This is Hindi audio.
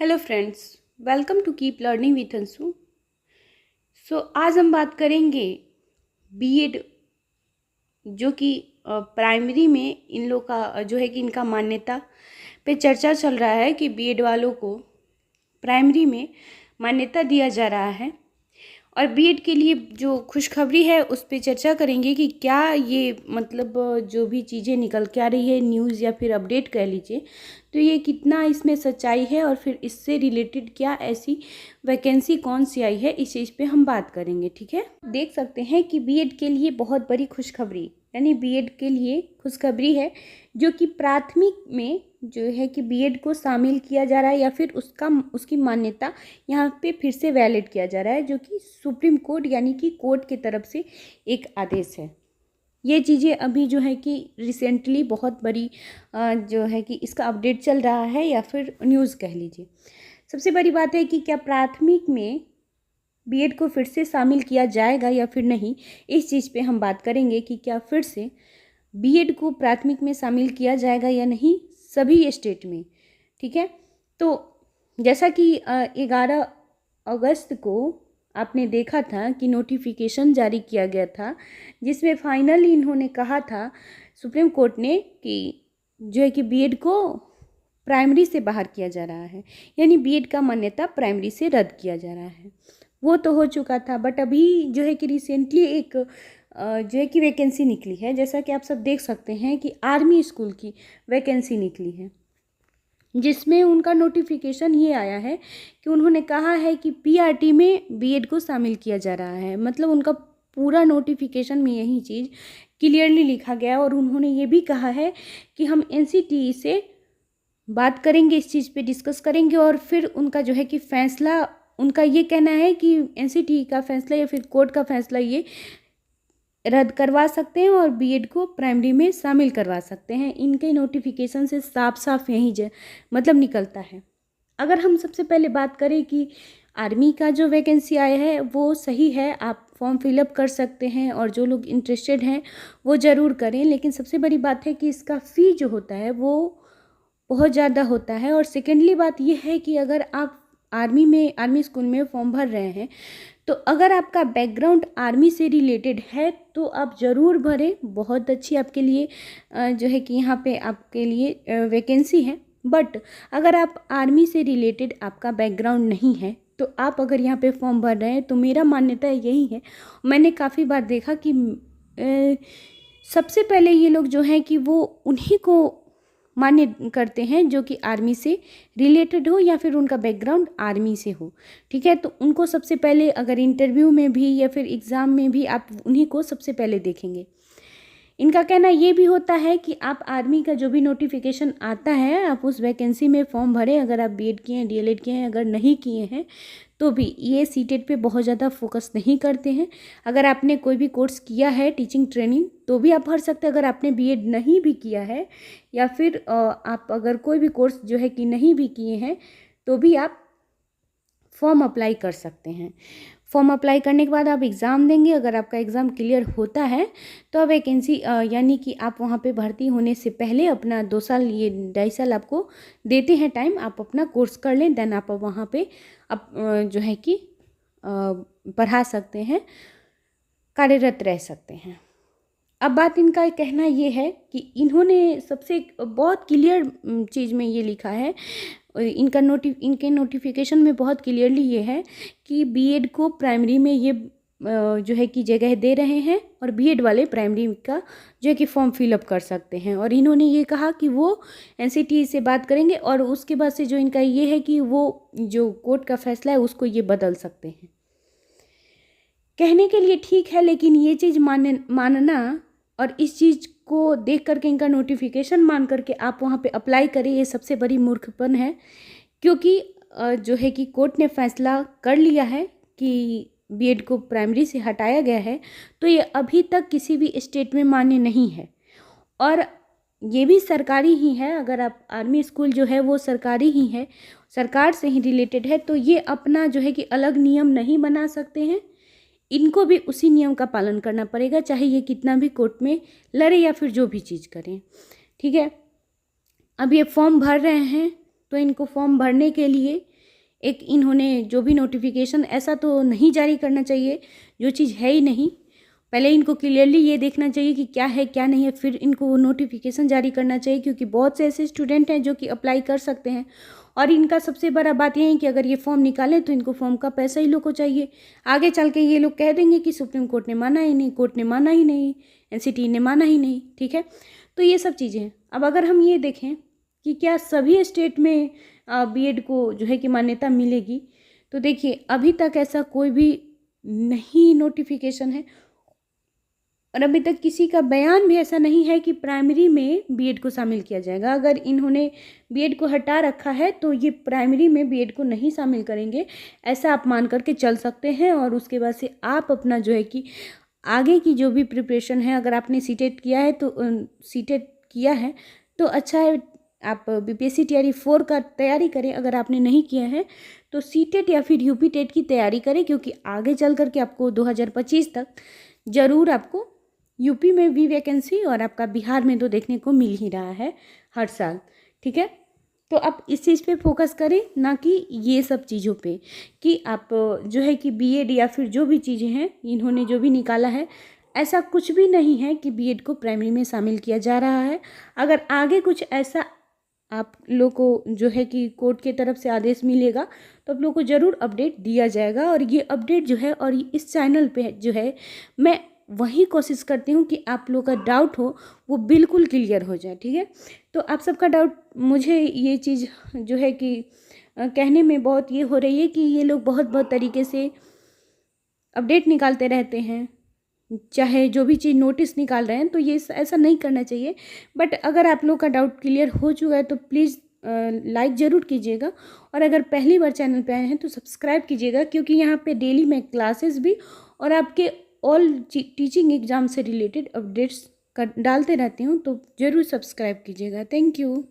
Hello friends, welcome to keep learning with Anshu. आज हम बात करेंगे बीएड, जो कि प्राइमरी में इन लोग का जो है कि इनका मान्यता पे चर्चा चल रहा है कि बीएड वालों को प्राइमरी में मान्यता दिया जा रहा है। और बीएड के लिए जो खुशखबरी है उस पर चर्चा करेंगे कि क्या ये मतलब जो भी चीज़ें निकल के आ रही है, न्यूज़ या फिर अपडेट कह लीजिए, तो ये कितना इसमें सच्चाई है और फिर इससे रिलेटेड क्या ऐसी वैकेंसी कौन सी आई है, इस चीज़ पे हम बात करेंगे। ठीक है, देख सकते हैं कि बीएड के लिए बहुत बड़ी खुशखबरी, यानी बीएड के लिए खुशखबरी है जो कि प्राथमिक में जो है कि बीएड को शामिल किया जा रहा है या फिर उसकी मान्यता यहाँ पे फिर से वैलिड किया जा रहा है, जो कि सुप्रीम कोर्ट यानी कि कोर्ट की तरफ से एक आदेश है। ये चीज़ें अभी जो है कि रिसेंटली बहुत बड़ी जो है कि इसका अपडेट चल रहा है या फिर न्यूज़ कह लीजिए। सबसे बड़ी बात है कि क्या प्राथमिक में बीएड को फिर से शामिल किया जाएगा या फिर नहीं, इस चीज़ पे हम बात करेंगे कि क्या फिर से बीएड को प्राथमिक में शामिल किया जाएगा या नहीं सभी स्टेट में। ठीक है, तो जैसा कि 11 अगस्त को आपने देखा था कि नोटिफिकेशन जारी किया गया था, जिसमें फाइनली इन्होंने कहा था सुप्रीम कोर्ट ने कि जो है कि बीएड को प्राइमरी से बाहर किया जा रहा है, यानी बीएड का मान्यता प्राइमरी से रद्द किया जा रहा है। वो तो हो चुका था, बट अभी जो है कि रिसेंटली एक जो है कि वैकेंसी निकली है, जैसा कि आप सब देख सकते हैं कि आर्मी स्कूल की वैकेंसी निकली है, जिसमें उनका नोटिफिकेशन ये आया है कि उन्होंने कहा है कि पीआरटी में बीएड को शामिल किया जा रहा है। मतलब उनका पूरा नोटिफिकेशन में यही चीज़ क्लियरली लिखा गया और उन्होंने ये भी कहा है कि हम एनसीटीई से बात करेंगे, इस चीज़ पे डिस्कस करेंगे और फिर उनका जो है कि फैसला, उनका ये कहना है कि एनसीटीई का फैसला या फिर कोर्ट का फैसला ये रद्द करवा सकते हैं और बीएड को प्राइमरी में शामिल करवा सकते हैं। इनके नोटिफिकेशन से साफ साफ यही मतलब निकलता है। अगर हम सबसे पहले बात करें कि आर्मी का जो वैकेंसी आया है वो सही है, आप फॉर्म फिलअप कर सकते हैं और जो लोग इंटरेस्टेड हैं वो ज़रूर करें, लेकिन सबसे बड़ी बात है कि इसका फ़ी जो होता है वो बहुत ज़्यादा होता है। और सेकेंडली बात यह है कि अगर आप आर्मी स्कूल में फॉर्म भर रहे हैं तो अगर आपका बैकग्राउंड आर्मी से रिलेटेड है तो आप ज़रूर भरें, बहुत अच्छी आपके लिए जो है कि यहाँ पे आपके लिए वैकेंसी है। बट अगर आप आर्मी से रिलेटेड आपका बैकग्राउंड नहीं है तो आप अगर यहाँ पे फॉर्म भर रहे हैं तो मेरा मान्यता यही है, मैंने काफ़ी बार देखा कि सबसे पहले ये लोग जो हैं कि वो उन्हीं को मान्य करते हैं जो कि आर्मी से रिलेटेड हो या फिर उनका बैकग्राउंड आर्मी से हो। ठीक है, तो उनको सबसे पहले अगर इंटरव्यू में भी या फिर एग्ज़ाम में भी आप उन्हीं को सबसे पहले देखेंगे। इनका कहना ये भी होता है कि आप आर्मी का जो भी नोटिफिकेशन आता है आप उस वैकेंसी में फॉर्म भरें, अगर आप बीएड किए हैं, डीएलएड किए हैं, अगर नहीं किए हैं तो भी ये सीटेट पे बहुत ज़्यादा फोकस नहीं करते हैं। अगर आपने कोई भी कोर्स किया है टीचिंग ट्रेनिंग तो भी आप भर सकते हैं। अगर आपने बीएड नहीं भी किया है या फिर आप अगर कोई भी कोर्स जो है कि नहीं भी किए हैं तो भी आप फॉर्म अप्लाई कर सकते हैं। फॉर्म अप्लाई करने के बाद आप एग्ज़ाम देंगे, अगर आपका एग्ज़ाम क्लियर होता है तो आप वैकेंसी यानी कि आप वहाँ पे भर्ती होने से पहले अपना 2 साल, ये 2.5 साल आपको देते हैं टाइम, आप अपना कोर्स कर लें, देन आप वहाँ पे जो है कि पढ़ा सकते हैं, कार्यरत रह सकते हैं। अब बात इनका कहना ये है कि इन्होंने सबसे बहुत क्लियर चीज़ में ये लिखा है, इनके नोटिफिकेशन में बहुत क्लियरली ये है कि बीएड को प्राइमरी में ये जो है कि जगह दे रहे हैं और बीएड वाले प्राइमरी का जो है कि फॉर्म फिलअप कर सकते हैं। और इन्होंने ये कहा कि वो एनसीटीई से बात करेंगे और उसके बाद से जो इनका ये है कि वो जो कोर्ट का फैसला है उसको ये बदल सकते हैं। कहने के लिए ठीक है, लेकिन ये चीज़ मानना और इस चीज़ को देख करके इनका नोटिफिकेशन मान करके आप वहाँ पे अप्लाई करें, ये सबसे बड़ी मूर्खपन है। क्योंकि जो है कि कोर्ट ने फैसला कर लिया है कि बीएड को प्राइमरी से हटाया गया है, तो ये अभी तक किसी भी स्टेट में मान्य नहीं है और ये भी सरकारी ही है। अगर आप आर्मी स्कूल जो है वो सरकारी ही है, सरकार से ही रिलेटेड है, तो ये अपना जो है कि अलग नियम नहीं बना सकते हैं। इनको भी उसी नियम का पालन करना पड़ेगा, चाहे ये कितना भी कोर्ट में लड़े या फिर जो भी चीज़ करें। ठीक है, अब ये फॉर्म भर रहे हैं तो इनको फॉर्म भरने के लिए एक इन्होंने जो भी नोटिफिकेशन ऐसा तो नहीं जारी करना चाहिए जो चीज़ है ही नहीं। पहले इनको क्लियरली ये देखना चाहिए कि क्या है क्या नहीं है, फिर इनको वो नोटिफिकेशन जारी करना चाहिए, क्योंकि बहुत से ऐसे स्टूडेंट हैं जो कि अप्लाई कर सकते हैं। और इनका सबसे बड़ा बात यह है कि अगर ये फॉर्म निकालें तो इनको फॉर्म का पैसा ही लोग को चाहिए। आगे चल के ये लोग कह देंगे कि सुप्रीम कोर्ट ने माना ही नहीं, कोर्ट ने माना ही नहीं, NCT ने माना ही नहीं। ठीक है, तो ये सब चीज़ें हैं। अब अगर हम ये देखें कि क्या सभी स्टेट में बीएड को जो है कि मान्यता मिलेगी, तो देखिए अभी तक ऐसा कोई भी नहीं नोटिफिकेशन है और अभी तक किसी का बयान भी ऐसा नहीं है कि प्राइमरी में बीएड को शामिल किया जाएगा। अगर इन्होंने बीएड को हटा रखा है तो ये प्राइमरी में बीएड को नहीं शामिल करेंगे, ऐसा आप मान करके चल सकते हैं। और उसके बाद से आप अपना जो है कि आगे की जो भी प्रिपरेशन है, अगर आपने सीटेट किया है तो सीटेट किया है तो अच्छा है, आप BPSC TRE 4 का तैयारी करें। अगर आपने नहीं किया है तो सीटेट या फिर UP टेट की तैयारी करें, क्योंकि आगे चल करके आपको 2025 तक ज़रूर आपको यूपी में भी वैकेंसी और आपका बिहार में तो देखने को मिल ही रहा है हर साल। ठीक है, तो आप इस चीज़ पे फोकस करें, ना कि ये सब चीज़ों पे कि आप जो है कि बीएड या फिर जो भी चीज़ें हैं इन्होंने जो भी निकाला है, ऐसा कुछ भी नहीं है कि बीएड को प्राइमरी में शामिल किया जा रहा है। अगर आगे कुछ ऐसा आप लोग को जो है कि कोर्ट के तरफ से आदेश मिलेगा तो आप लोग को ज़रूर अपडेट दिया जाएगा। और ये अपडेट जो है और इस चैनल पे जो है मैं वही कोशिश करती हूँ कि आप लोग का डाउट हो वो बिल्कुल क्लियर हो जाए। ठीक है, तो आप सबका डाउट, मुझे ये चीज़ जो है कि कहने में बहुत ये हो रही है कि ये लोग बहुत तरीके से अपडेट निकालते रहते हैं, चाहे जो भी चीज़ नोटिस निकाल रहे हैं, तो ये ऐसा नहीं करना चाहिए। बट अगर आप लोग का डाउट क्लियर हो चुका है तो प्लीज़ लाइक ज़रूर कीजिएगा, और अगर पहली बार चैनल पे आए हैं तो सब्सक्राइब कीजिएगा, क्योंकि यहाँ पे डेली मैं क्लासेस भी और आपके ऑल टीचिंग एग्ज़ाम से रिलेटेड अपडेट्स डालते रहती हूँ, तो ज़रूर सब्सक्राइब कीजिएगा। Thank you.